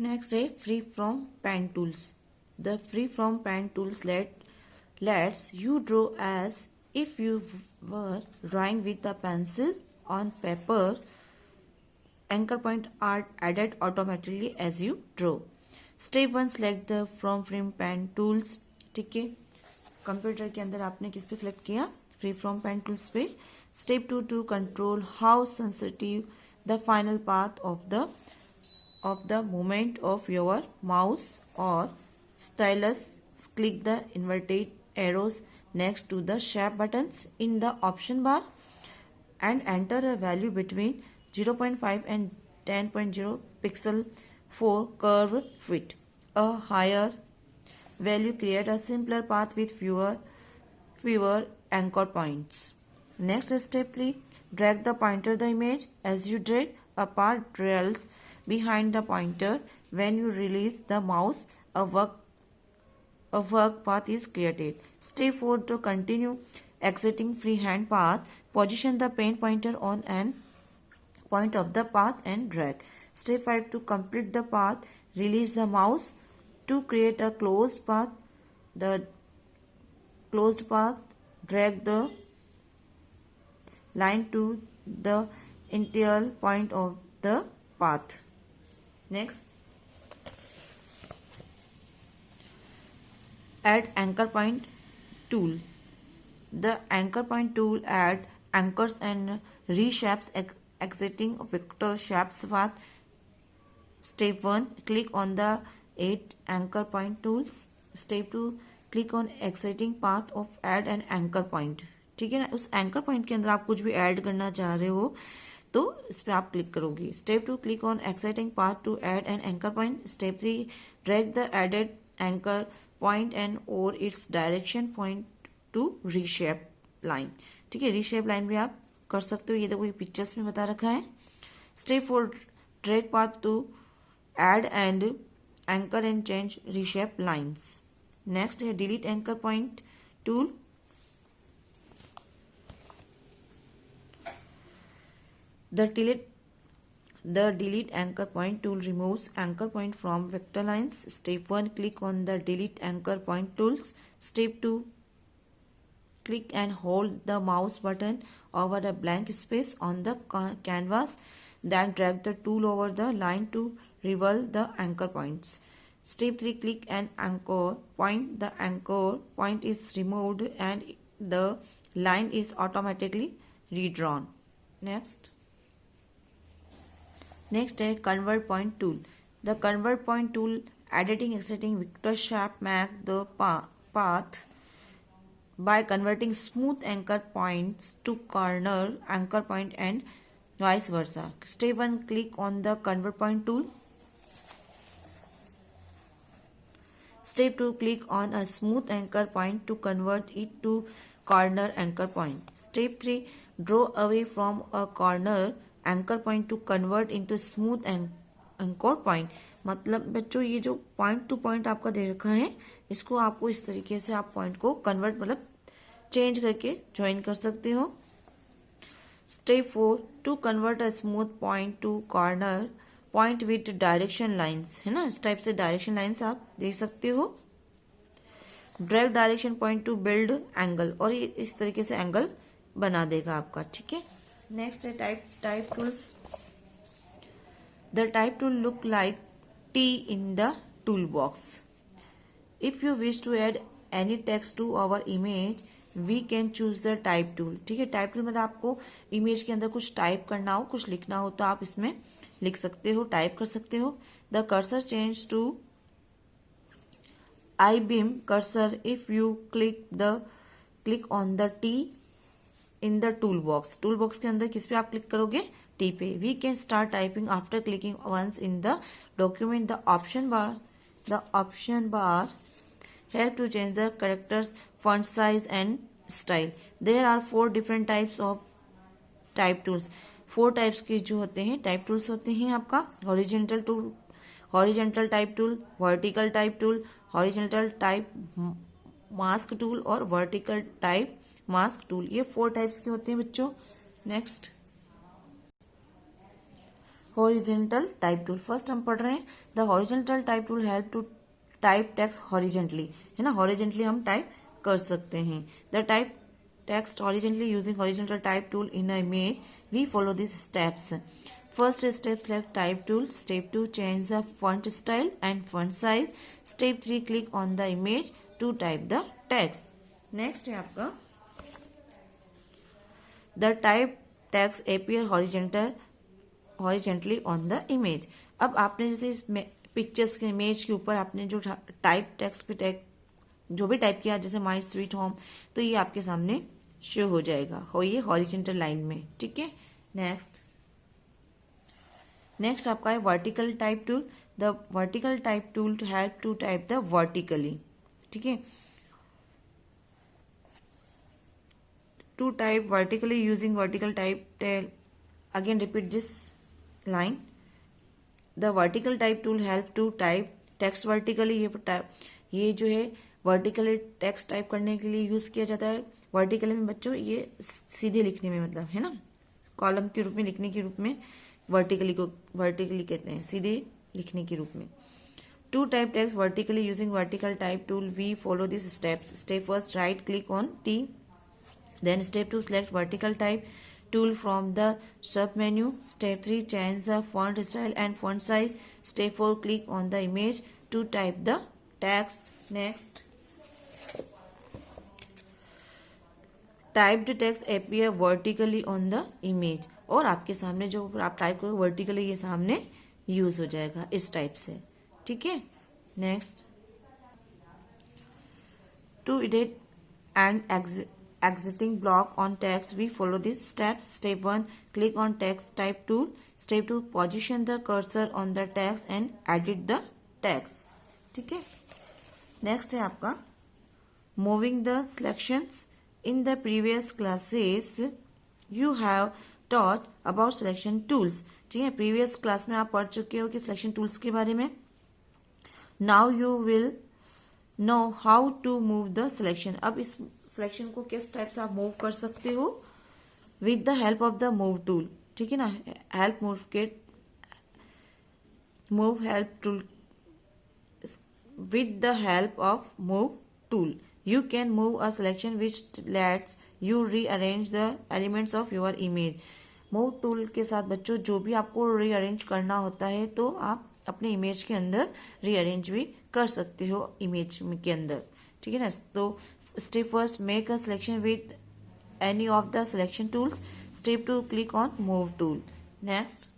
Next is free from pen tools. The free from pen tools lets you draw as if you were drawing with a pencil on paper. Anchor point are added automatically as you draw. Step 1, select the from free pen tools. ठीक है, computer के अंदर आपने किस पे select किया? Free from pen tools पे. Step 2, to control how sensitive the final path of the movement of your mouse or stylus, click the inverted arrows next to the shape buttons in the option bar and enter a value between 0.5 and 10.0 pixel for curve fit. A higher value create a simpler path with fewer anchor points. Next, step 3, drag the pointer the image. As you drag, a path trails behind the pointer. When you release the mouse, a work path is created. Step 4, to continue exiting freehand path, position the pen pointer on an point of the path and drag. Step 5, to complete the path, release the mouse. To create a closed path, drag the line to the initial point of the path. Next, add anchor point tool. The anchor point tool add anchors and reshapes exiting vector shapes path. Step 1, click on the 8 anchor point tools. Step 2, click on exiting path of add an anchor point. ठीक है ना, उस anchor point के अंदर आप कुछ भी add करना चाह रहे हो तो इस पर आप क्लिक करोगे. Step 2, click on exciting path to add an anchor point. Step 3, drag the added anchor point and और its direction point to reshape line. ठीक है, रीशेप लाइन भी आप कर सकते हो, ये देखो ये पिक्चर्स में बता रखा है. Step 4, drag path to add and anchor and change reshape lines. Next है delete anchor point tool. The delete anchor point tool removes anchor point from vector lines. Step 1, click on the delete anchor point tools. Step 2, click and hold the mouse button over a blank space on the canvas. Then drag the tool over the line to reveal the anchor points. Step 3, click an anchor point. The anchor point is removed and the line is automatically redrawn. Next is convert point tool. The convert point tool editing exiting vector shape map the path by converting smooth anchor points to corner anchor point and vice versa. Step 1, click on the convert point tool. Step 2, click on a smooth anchor point to convert it to corner anchor point. Step 3, draw away from a corner anchor point two convert into smooth anchor point. मतलब बच्चों ये जो point two point आपका दे रखा है इसको आपको इस तरीके से आप पॉइंट को कन्वर्ट मतलब चेंज करके ज्वाइन कर सकते हो. Step 4, to convert a smooth point to corner point with direction lines. है ना, इस टाइप से डायरेक्शन लाइंस आप देख सकते हो. Drag direction point to build angle, और ये इस तरीके से एंगल बना देगा आपका. ठीक है. Next है type tools. The type tool look like T in the toolbox. If you wish to add any text to our image, we can choose the type tool. ठीक है, टाइप टूल मतलब आपको इमेज के अंदर कुछ type करना हो, कुछ लिखना हो तो आप इसमें लिख सकते हो, टाइप कर सकते हो. The cursor change to I-beam cursor if you click on the T in the toolbox. Toolbox के अंदर किस पे आप क्लिक करोगे? टी पे. We can start typing after clicking once in the document. The option bar help to change the characters font size and style. There are 4 different types of type tools. 4 types के जो होते हैं type tools होते हैं आपका. Horizontal type tool, vertical type tool, horizontal type mask tool और vertical type mask tool. ये 4 types के होते हैं बच्चों. Next, horizontal type tool. First हम पढ़ रहे हैं the horizontal type tool help to type text horizontally, है ना, हॉरिजेंटली हम टाइप कर सकते हैं। The type text horizontally using horizontal type tool in a image we follow this steps. First step, select type tool. Step 2, change the font style and font size. Step 3, click on the image to type the text. Next है आपका the type text appear horizontally on the image. अब आपने जैसे इस pictures के image के ऊपर आपने जो टाइप टेक्स्ट पे जो भी टाइप किया, जैसे माई स्वीट होम, तो ये आपके सामने शो हो जाएगा, हो ये हॉरिजेंटल लाइन में, ठीक है। नेक्स्ट आपका है vertical type tool. The vertical type tool to help to type the vertically, ठीक है। To type vertically using vertical type, again repeat this line. The vertical type tool help to type text vertically. ये जो है vertically text type करने के लिए use किया जाता है। वर्टिकली में बच्चों ये सीधे लिखने में, मतलब है ना, कॉलम के रूप में लिखने के रूप में वर्टिकली कहते हैं, सीधे लिखने के रूप में। To type text vertically using vertical type tool we follow this steps. Step first, right click on T, then step 2, select vertical type tool from the sub menu. Step 3, change the font style and font size. Step 4, click on the image to type the text. Next, typed text appear vertically on the image, और आपके सामने जो आप type करोगे vertically ये सामने use हो जाएगा इस टाइप से, ठीक है। Next, to edit and exiting block on text we follow these steps. Step 1, click on text type tool. Step 2, position the cursor on the text and edit the text, ठीक है। Next है आपका moving the selections. In the previous classes you have taught about selection tools, ठीक है। Previous class में आप पढ़ चुके हो कि सिलेक्शन टूल्स के बारे में। Now you will know how to move the selection. अब इस सिलेक्शन को किस टाइप से आप मूव कर सकते हो, with the help of the move tool, ठीक है ना। Move help tool, with the help of move tool you can move a selection which lets you rearrange the elements of your image. Move tool के साथ बच्चों जो भी आपको rearrange करना होता है तो आप अपने इमेज के अंदर रीअरेंज भी कर सकते हो इमेज के अंदर, ठीक है ना। तो step first, make a selection with any of the selection tools. Step 2, click on move tool. Next,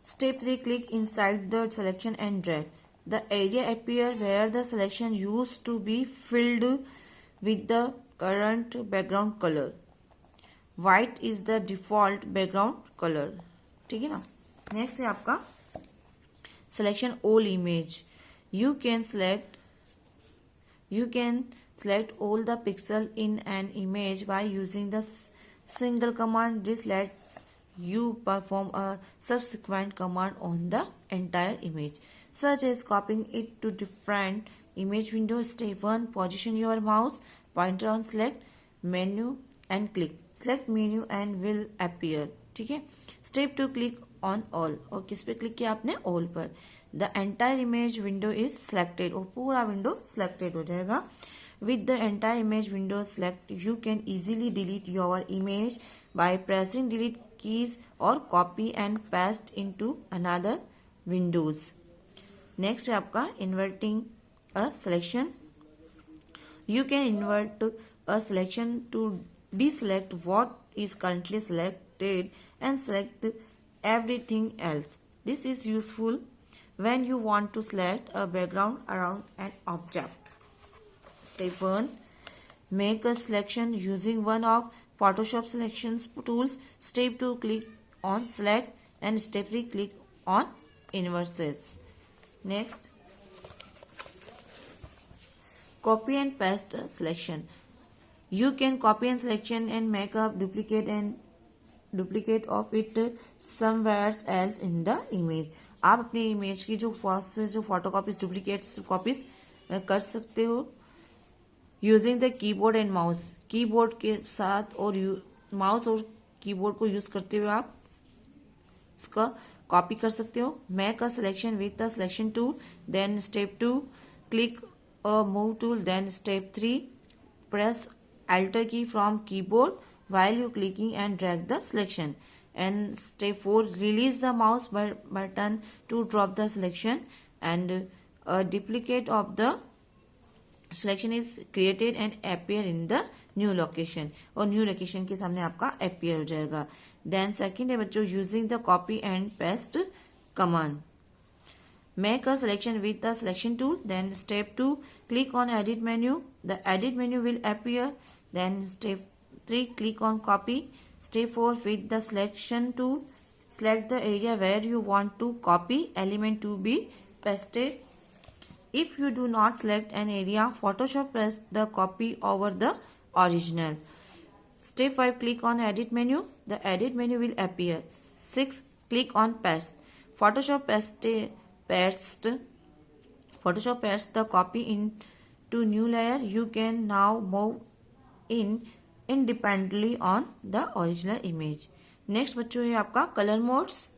Step 3, click inside the selection and drag. The area appears where the selection used to be filled with the current background color. White is the default background color, ठीक है ना। Next है आपका selection all image. You can select all the pixel in an image by using the single command. This lets you perform a subsequent command on the entire image, such as copying it to different image windows. Step 1, position your mouse pointer on select menu and click. Select menu and will appear, ठीक है। Step 2, click on all, और किस पे click किया आपने, all पर. The entire image window is selected, और पूरा विंडो selected हो जाएगा. With the entire image window select, you can easily delete your image by pressing delete keys or copy and paste into another windows. Next है आपका inverting a selection. You can invert a selection to deselect what is currently selected and select everything else. This is useful when you want to select a background around an object. Step 1, make a selection using one of Photoshop selections tools. Step 2, click on select, and step 3, click on inverses. Next, copy and paste selection. You can copy and selection and make a duplicate of it somewhere else in the image. आप अपने image की जो photo copies duplicate copies कर सकते हो using the keyboard and mouse. Keyboard के साथ और माउस और कीबोर्ड को यूज करते हुए आप इसका कॉपी कर सकते हो. Make a selection with the selection tool. Then step 2, click a move tool. Then step 3, press Alt key from keyboard while you clicking and drag the selection. And step 4, release the mouse button to drop the selection, and a duplicate of the selection is created and appear in the new location. और new location के सामने आपका appear हो जाएगा. Then second है बच्चों, using the copy and paste command. Make a selection with the selection tool. Then step 2, click on edit menu. The edit menu will appear. Then step 3, click on copy. Step 4, with the selection tool, select the area where you want to copy element to be pasted. If you do not select an area, Photoshop paste the copy over the original. Step 5, click on edit menu. The edit menu will appear. 6, click on paste. Photoshop pastes the copy into new layer. You can now move in independently on the original image. Next बच्चों ये आपका colour modes.